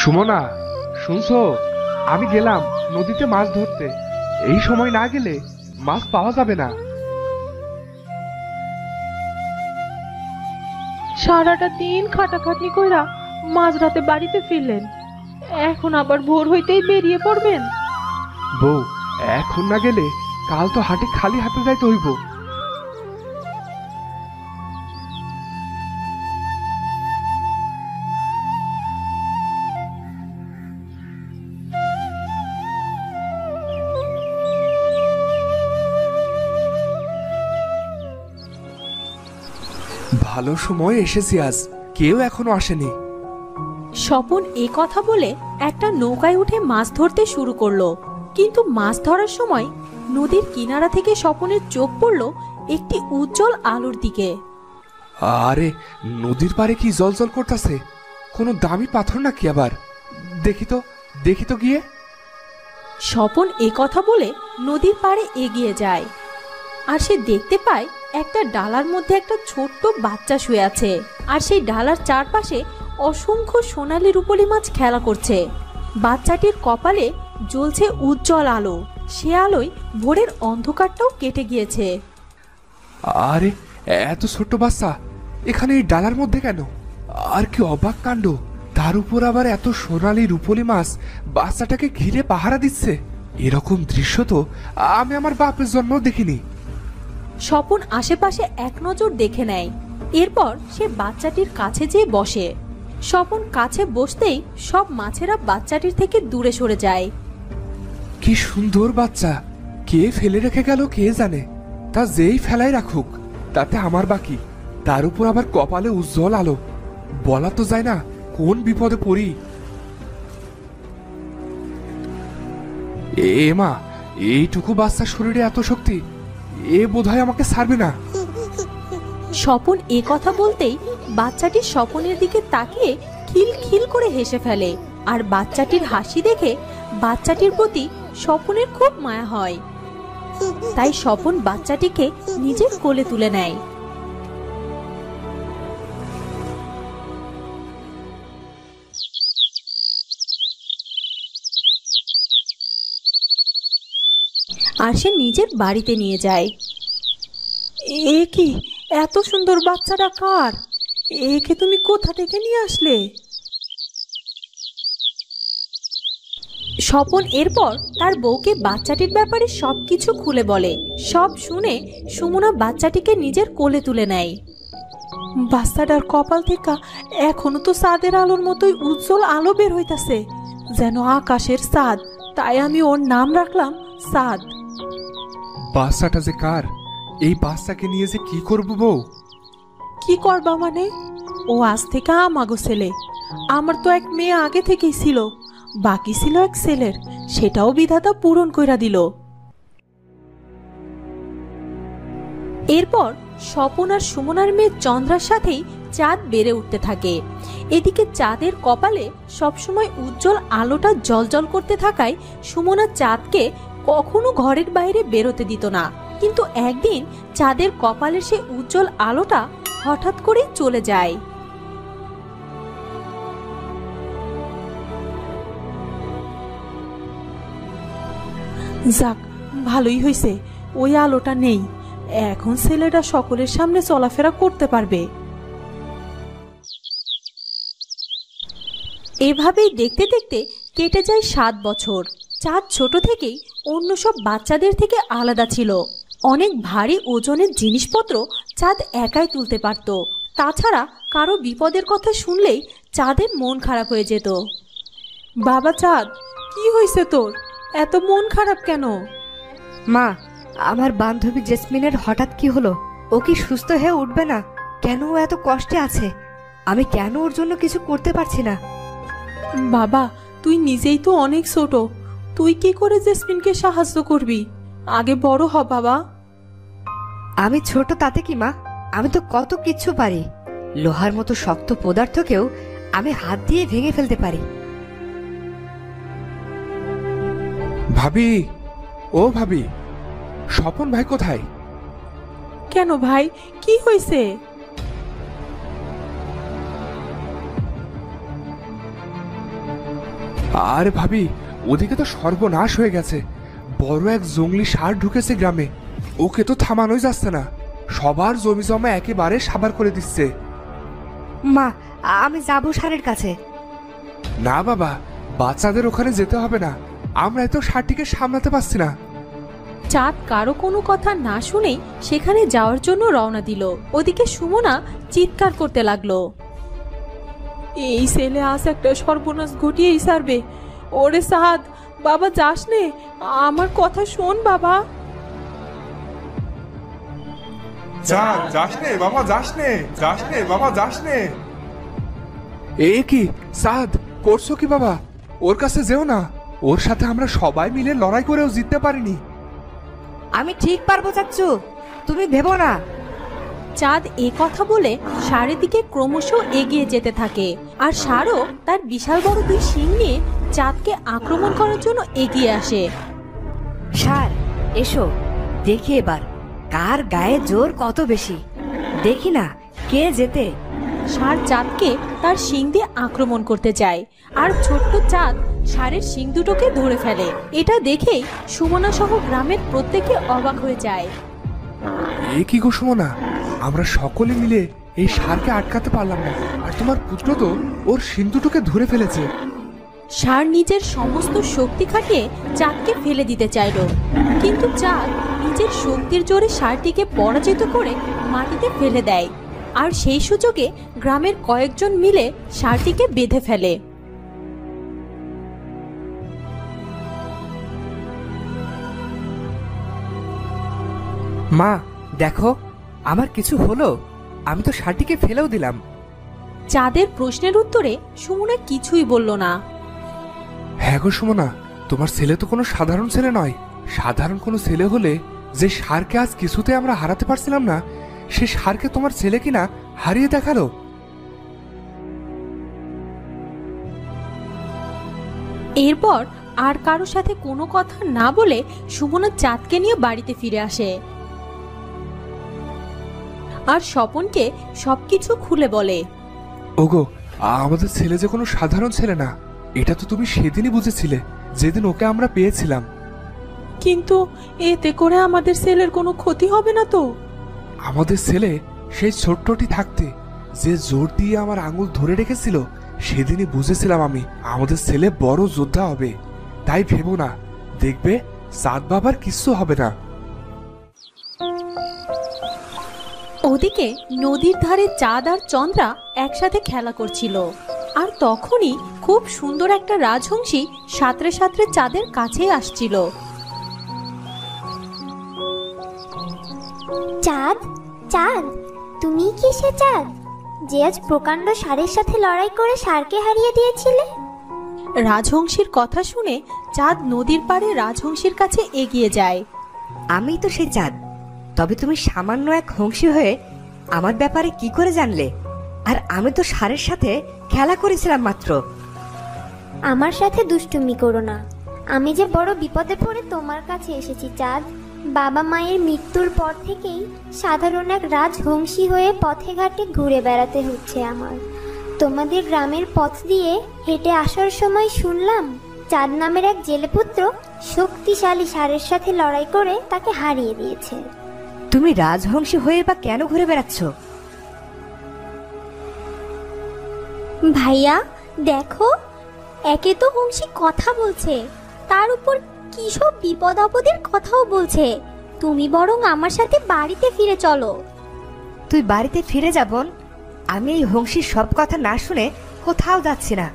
সুমনা, শুনছো? আমি গেলাম নদীতে মাছ ধরতে। এই সময় না গেলে মাছ পাওয়া যাবে না। সারাটা দিন খাটাখাটনি কইরা মাঝরাতে বাড়িতে ফিরলেন, এখন আবার ভোর হইতেই বেরিয়ে পড়বেন? বউ, এখন না গেলে কাল তো হাটে খালি হাতে যাইতে হইব। ভালো সময় এসেছি, আজ কেউ এখনো আসেনি। স্বপন এ কথা বলে একটা নৌকায় উঠে মাছ ধরতে শুরু করলো। কিন্তু মাছ ধরার সময় নদীর কিনারা থেকে স্বপনের চোখ পড়ল একটি উজ্জ্বল আলোর দিকে। আরে, নদীর পাড়ে কি জলজল করতেছে? কোনো দামি পাথর নাকি আবার? দেখি তো গিয়ে। স্বপন এ কথা বলে নদীর পাড়ে এগিয়ে যায়, আর সে দেখতে পায় একটা ডালার মধ্যে একটা ছোট্ট বাচ্চা শুয়ে আছে, আর সেই ডালার চারপাশে অসংখ্য সোনালী রূপোলী মাছ খেলা করছে। বাচ্চাটির কপালে জ্বলছে উজ্জ্বল আলো, সে আলোয় ভোরের অন্ধকারটাও কেটে গিয়েছে। আরে, এত ছোট্ট বাচ্চা এখানে এই ডালার মধ্যে কেন? আর কি অবাক কাণ্ড! তার উপর আবার এত সোনালী রূপোলী মাছ বাচ্চাটাকে ঘিরে পাহারা দিচ্ছে। এরকম দৃশ্য তো আমি আমার বাপের জন্ম দেখিনি। স্বপন আশেপাশে এক নজর দেখে নেয়, এরপর সে বাচ্চাটির কাছে যেয়ে বসে। স্বপন কাছে বসতেই সব মাছেরা বাচ্চাটির থেকে দূরে সরে যায়। কি সুন্দর বাচ্চা! কে ফেলে রেখে গেল কে জানে। তা যেই ফেলাই রাখুক, তাতে আমার বাকি। তার উপর আবার কপালে উজ্জ্বল আলো, বলা তো যায় না কোন বিপদে পড়ি। এ মা, এইটুকু বাচ্চার শরীরে এত শক্তি, এ বোধহয় আমাকে ছাড়বে না। স্বপন এ কথা বলতেই বাচ্চাটি স্বপনের দিকে তাকিয়ে খিল খিল করে হেসে ফেলে, আর বাচ্চাটির হাসি দেখে বাচ্চাটির প্রতি স্বপনের খুব মায়া হয়। তাই স্বপন বাচ্চাটিকে নিজের কোলে তুলে নেয়। আর সে নিজের বাড়িতে নিয়ে যায়। এ কি, এত সুন্দর বাচ্চাটা কার? একে তুমি কোথা থেকে নিয়ে আসলে? স্বপন এরপর তার বউকে বাচ্চাটির ব্যাপারে সবকিছু খুলে বলে। সব শুনে সুমনা বাচ্চাটিকে নিজের কোলে তুলে নেয়। বাচ্চাটার কপাল থেকে এখনো তো চাঁদের আলোর মতোই উজ্জ্বল আলো বের হইতাছে, যেন আকাশের চাঁদ। তাই আমি ওর নাম রাখলাম চাঁদ। বাচ্চাটা যে কার? এই বাচ্চাকে নিয়ে যে কি করব বউ? কি করবা মানে? ও আজ থেকে আমাগো ছেলে। আমার তো এক মেয়ে আগে থেকেই ছিল, বাকি ছিল এক ছেলের, সেটাও বিধাতা পূরণ কইরা দিল। এরপর স্বপন আর সুমনার মেয়ে চন্দ্রার সাথেই চাঁদ বেড়ে উঠতে থাকে। এদিকে চাঁদের কপালে সবসময় উজ্জ্বল আলোটা জ্বলজ্বল করতে থাকায় সুমনা চাঁদকে কখনো ঘরের বাইরে বেরোতে দিত না। কিন্তু একদিন চাঁদের কপালের সে উজ্জ্বল আলোটা হঠাৎ করেই চলে যায়। যাক, ভালোই হয়েছে ওই আলোটা নেই। এখন ছেলেটা সকলের সামনে চলাফেরা করতে পারবে। এভাবেই দেখতে দেখতে কেটে যায় 7 বছর। চাঁদ ছোট থেকেই অন্য সব বাচ্চাদের থেকে আলাদা ছিল। অনেক ভারী ওজনের জিনিসপত্র চাঁদ একাই তুলতে পারত। তাছাড়া কারো বিপদের কথা শুনলেই চাঁদের মন খারাপ হয়ে যেত। বাবা চাঁদ, কি হয়েছে তোর? এত মন খারাপ কেন? মা, আমার বান্ধবী জেসমিনের হঠাৎ কি হলো? ও কি সুস্থ হয়ে উঠবে না? কেন ও এত কষ্টে আছে? আমি কেন ওর জন্য কিছু করতে পারছি না? বাবা, তুই নিজেই তো অনেক ছোট, তুই কি করে জেসমিনকে সাহায্য করবি? আগে বড় হ বাবা। আমি ছোট তাতে কি মা? আমি তো কত কিচ্ছু পারি। লোহার মতো শক্ত পদার্থকেও আমি হাত দিয়ে ভেঙে ফেলতে পারি। ভাবি, ও ভাবি, স্বপন ভাই কোথায়? কেন ভাই, কি হয়েছে? আরে ভাবি, ওদিকে তো সর্বনাশ হয়ে গেছে। বড় এক জঙ্গলি ষাঁড় ঢুকেছে গ্রামে। ওকে তো থামানোই যাচ্ছে না, সবার জমি জমা একেবারে সাবার করে দিচ্ছে। মা, আমি যাবো ষাঁড়ের কাছে। না বাবা, বাচ্চাদের ওখানে যেতে হবে না, আমরা এত ষাঁড়টিকে সামলাতে পারছি না। চাঁদ কারো কোনো কথা না শুনেই সেখানে যাওয়ার জন্য রওনা দিল। ওদিকে সুমনা চিৎকার করতে লাগলো। এই ছেলে আজ একটা সর্বনাশ ঘটিয়েই সারবে। ওরে সাদ, বাবা যাস নে, আমার কথা শোন বাবা। যাস নে বাবা, যাস নে বাবা, যাস নে। এ কি সাদ, করছো কি বাবা? ওর কাছে যেও না, ওর সাথে আমরা সবাই মিলে লড়াই করেও জিততে পারিনি। আমি ঠিক পারবো চাচ্চু, তুমি ভেবো না। চাঁদ এ কথা বলে ষাঁড়ের দিকে ক্রমশ এগিয়ে যেতে থাকে, আর ষাঁড়ও তার বিশাল বড় দুই শিং নিয়ে চাঁদকে আক্রমণ করার জন্য এগিয়ে আসে। ষাঁড়, এসো, দেখি এবার কার গায়ে জোর কত বেশি। দেখি না কে জেতে। ষাঁড় চাঁদকে তার শিং দিয়ে আক্রমণ করতে যায়, আর ছোট্ট চাঁদ ষাঁড়ের শিং দুটোকে ধরে ফেলে। এটা দেখেই সুমনা সহ গ্রামের প্রত্যেকে অবাক হয়ে যায়। এ কি গো সুমনা, আমরা সকলে মিলে এই ষাঁড়কে আটকাতে পারলাম না, আর তোমার পুত্র তো ওর শিং দুটোকে ধরে ফেলেছে। ষাঁড় নিজের সমস্ত শক্তি খাটিয়ে চাঁদকে ফেলে দিতে চাইল, কিন্তু চাঁদ নিজের শক্তির জোরে ষাঁড়টিকে পরাজিত করে মাটিতে ফেলে দেয়। আর সেই সুযোগে গ্রামের কয়েকজন মিলে ষাঁড়টিকে বেঁধে ফেলে। মা দেখো, আমার কিছু হলো, আমি তো ষাঁড়টিকে ফেলেও দিলাম। চাঁদের প্রশ্নের উত্তরে সুমনা কিছুই বলল না। হ্যাঁ গো সুমনা, তোমার ছেলে তো কোনো সাধারণ ছেলে নয়। সাধারণ কোনো ছেলে হলে যে ষাঁড়কে আজ কিছুতে আমরা হারাতে পারছিলাম না, সে ষাঁড়কে তোমার ছেলে কিনা হারিয়ে দেখালো। এরপর আর কারো সাথে কোনো কথা না বলে সুমনা চাঁদকে নিয়ে বাড়িতে ফিরে আসে, আর স্বপনকে সবকিছু খুলে বলে। ওগো, আমাদের ছেলে যে কোনো সাধারণ ছেলে না, এটা তো তুমি সেদিনই বুঝেছিলে, যেদিন ওকে আমরা পেয়েছিলাম। কিন্তু এতে করে আমাদের ছেলের কোনো ক্ষতি হবে না তো? আমাদের ছেলে সেই ছোট্টটি থাকতে যে জোর দিয়ে আমার আঙুল ধরে রেখেছিল, সেদিনই বুঝেছিলাম আমি আমাদের ছেলে বড় যোদ্ধা হবে। তাই ভেবো না, দেখবে সাদ বাবার কিচ্ছু হবে না। ওদিকে নদীর ধারে চাঁদ আর চন্দ্রা একসাথে খেলা করছিল, আর তখনই খুব সুন্দর একটা রাজহংসী সাঁতরে সাঁতরে চাঁদের কাছে আসছিল। চাঁদ, চাঁদ, তুমি কি সে চাঁদ যে আজ প্রকাণ্ড ষাঁড়ের সাথে লড়াই করে ষাঁড়কে হারিয়ে দিয়েছিলে? রাজহংসীর কথা শুনে চাঁদ নদীর পাড়ে রাজহংসীর কাছে এগিয়ে যায়। আমি তো সেই চাঁদ, তবে তুমি সামান্য এক হংসী হয়ে আমার ব্যাপারে কি করে জানলে? আর আমি তো ষাঁড়ের সাথে খেলা করেছিলাম মাত্র। আমার সাথে দুষ্টুমি করো না, আমি যে বড় বিপদে পড়ে তোমার কাছে এসেছি চাঁদ। বাবা মায়ের মৃত্যুর পর থেকেই সাধারণ এক রাজহংসী হয়ে পথে ঘাটে ঘুরে বেড়াতে হচ্ছে আমার। তোমাদের গ্রামের পথ দিয়ে হেঁটে আসার সময় শুনলাম চাঁদ নামের এক জেলেপুত্র শক্তিশালী ষাঁড়ের সাথে লড়াই করে তাকে হারিয়ে দিয়েছে। তুমি রাজহংসী হয়ে বা কেন ঘুরে বেড়াচ্ছ? ভাইয়া দেখো, একে তো হংসী কথা বলছে, তার উপর কি সব বিপদ আপদের কথাও বলছে। তুমি বরং আমার সাথে বাড়িতে ফিরে চলো। তুই বাড়িতে ফিরে যাবন? আমি এই হংসীর সব কথা না শুনে কোথাও যাচ্ছি না।